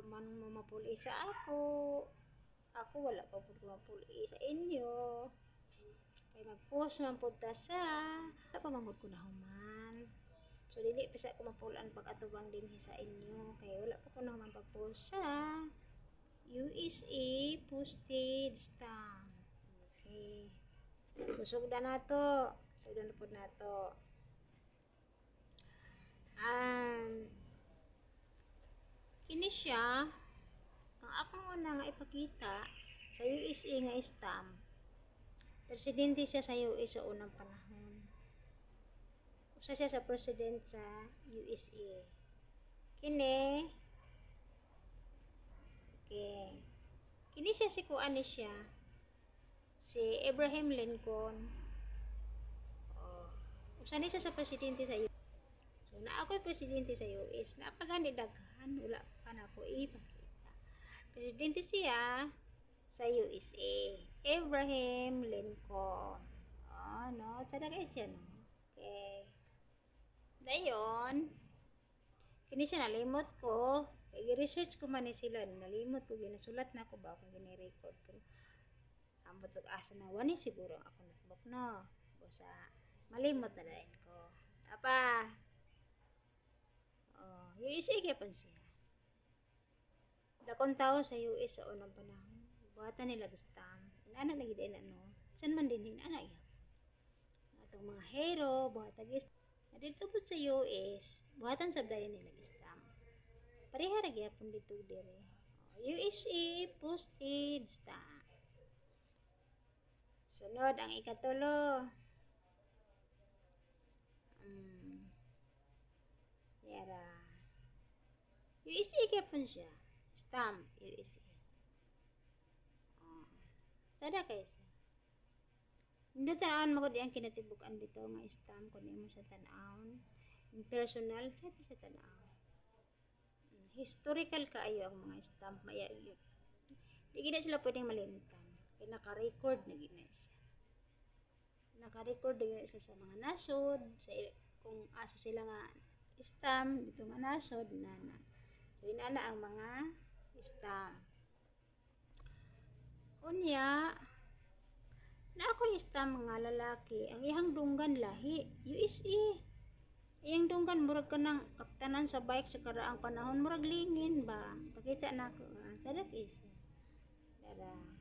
man mo mapuli sa ako. Ako wala pa po mapuli sa inyo. Kaya mag-post man po ta sa. Wala pa mangod ko na human. So, dili pa sa ko mapulaan pag-atubang din sa inyo. Kaya wala pa ko na human pag-post sa USA postage stamp. Okay. Kusog na to. Kusog na po na to. Kini siya ang akong una nga ipakita sa USA nga stamp. Presidente siya sa US sa unang panahon. Usa siya sa president sa USA. Kini okay. Kini siya si kuan ni siya si Abraham Lincoln. Usa ni siya sa presidente sa US. So na ako'y presidente sa US, napagani daghan wala pa na ko ipakita. Presidente siya sa USA, Abraham Lincoln. No, sada kay siya no. Okay. Dayon, kini siya nalimot ko. Kaya research ko man ni sila, nalimot ko ginasulat na ko ba kung gini-record ko. Ambot og asa na wani siguro ang ako notebook no. Basta malimot na dahil ko. Apa? USA kaya pa siya. Dakong tao sa US sa unang panahon. Buhatan nila stamp. Inana lagi din ano. San man din inana ya. Atong mga hero, buhatag dito po sa US, buhatan sa dayon nila stamp. Pareha ra gyapon dito dire. USA postage stamp. Sunod ang ikatulo. Yara. USA gyapon siya. Stamp USA. Sada kay siya. Hindi tanawon mo ko di ang kinatibuk-an dito nga stamp kung imo sa tanawon. Personal sa tanaw. Historical kaayo ang mga stamp maya yun. Di gina sila pwedeng malimtan. Kaya naka-record na gina siya. Naka-record na gina siya sa mga nasod. Sa, kung asa sila nga stamp dito nga nasod na. So inana ang mga stamp. Unya na ako stamp mga lalaki ang ihang dunggan lahi USA. Iyang dunggan murag kanang kaptanan sa bike sa karaang panahon murag lingin ba. Pakita na ko. Sadak is. Dara.